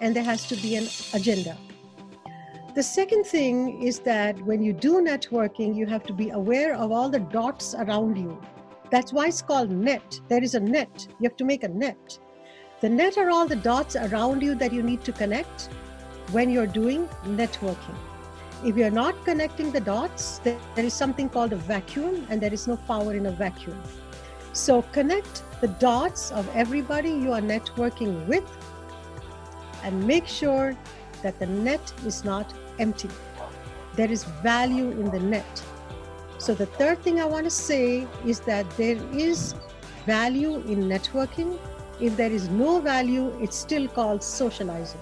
and there has to be an agenda. The second thing is that when you do networking, you have to be aware of all the dots around you. That's why it's called net. There is a net. You have to make a net. The net are all the dots around you that you need to connect when you're doing networking. If you're not connecting the dots, there is something called a vacuum, and there is no power in a vacuum. So connect the dots of everybody you are networking with and make sure that the net is not empty. There is value in the net. So the third thing I want to say is that there is value in networking. If there is no value, it's still called socializing.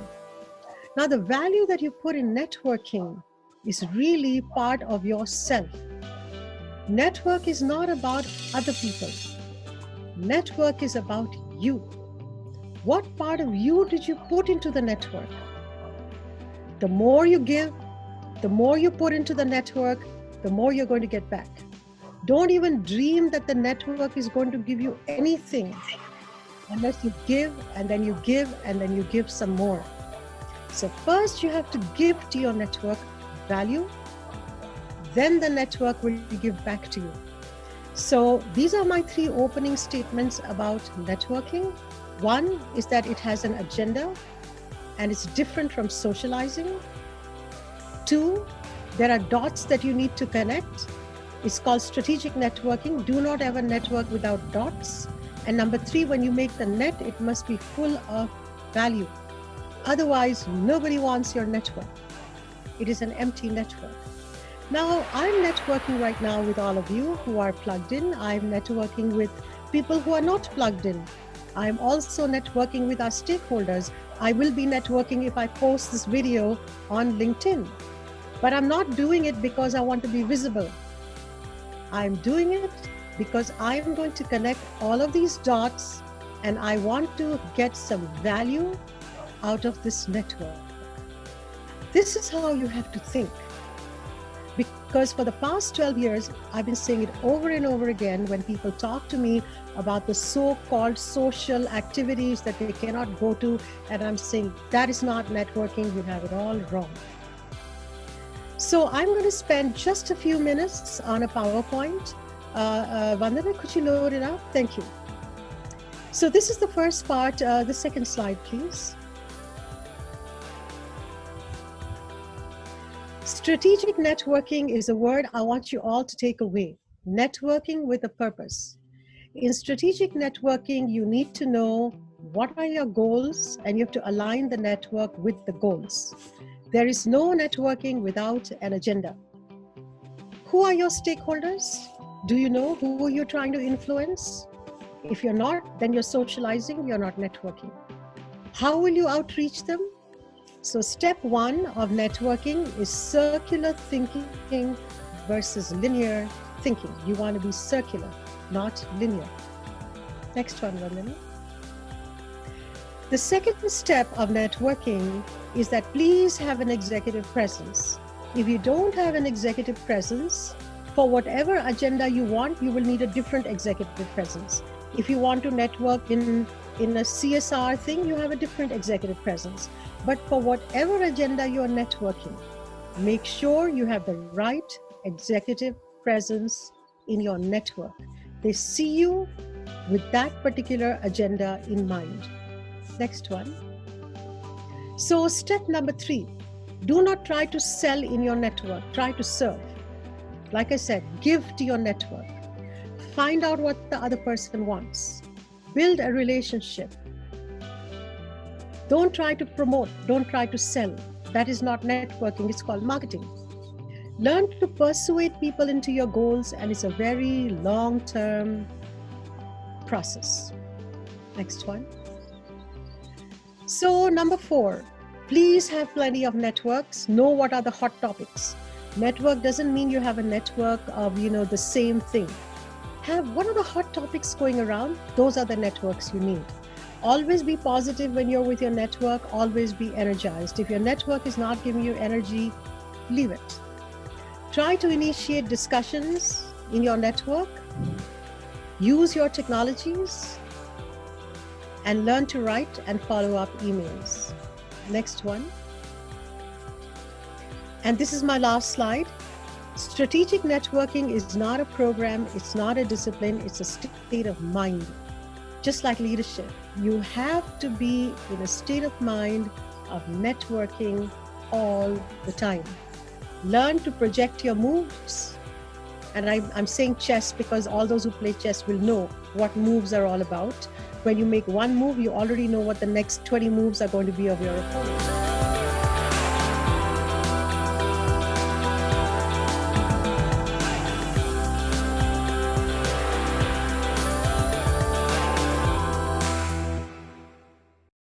Now, the value that you put in networking is really part of yourself. Network is not about other people. Network is about you. What part of you did you put into the network? The more you give, the more you put into the network, the more you're going to get back. Don't even dream that the network is going to give you anything unless you give, and then you give, and then you give some more. So first you have to give to your network value, then the network will give back to you. So these are my 3 opening statements about networking. One is that it has an agenda and it's different from socializing. 2, there are dots that you need to connect. It's called strategic networking. Do not ever network without dots. And number 3, when you make the net, it must be full of value. Otherwise, nobody wants your network. It is an empty network. Now, I'm networking right now with all of you who are plugged in. I'm networking with people who are not plugged in. I'm also networking with our stakeholders. I will be networking if I post this video on LinkedIn. But I'm not doing it because I want to be visible. I'm doing it because I'm going to connect all of these dots and I want to get some value out of this network. This is how you have to think. Because for the past 12 years, I've been saying it over and over again when people talk to me about the so-called social activities that they cannot go to, and I'm saying that is not networking, you have it all wrong. So I'm going to spend just a few minutes on a PowerPoint. Vandana, could you load it up? Thank you. So this is the first part. The second slide, please. Strategic networking is a word I want you all to take away. Networking with a purpose. In strategic networking, you need to know what are your goals and you have to align the network with the goals. There is no networking without an agenda. Who are your stakeholders? Do you know who you're trying to influence? If you're not, then you're socializing, you're not networking. How will you outreach them? So step 1 of networking is circular thinking versus linear thinking. You want to be circular, not linear. Next one, Vandana. The second step of networking is that please have an executive presence. If you don't have an executive presence, for whatever agenda you want, you will need a different executive presence. If you want to network in a CSR thing, you have a different executive presence. But for whatever agenda you're networking, make sure you have the right executive presence in your network. They see you with that particular agenda in mind. Next one. So step number 3, do not try to sell in your network, try to serve. Like I said, give to your network. Find out what the other person wants. Build a relationship. Don't try to promote, don't try to sell. That is not networking, it's called marketing. Learn to persuade people into your goals, and it's a very long-term process. Next one. So number 4, please have plenty of networks. Know what are the hot topics. Network doesn't mean you have a network of, the same thing. What are the hot topics going around? Those are the networks you need. Always be positive when you're with your network. Always be energized. If your network is not giving you energy, leave it. Try to initiate discussions in your network. Use your technologies and learn to write and follow up emails. Next one. And this is my last slide. Strategic networking is not a program, it's not a discipline, it's a state of mind. Just like leadership, you have to be in a state of mind of networking all the time. Learn to project your moves. And I'm saying chess because all those who play chess will know what moves are all about. When you make one move, you already know what the next 20 moves are going to be of your opponent.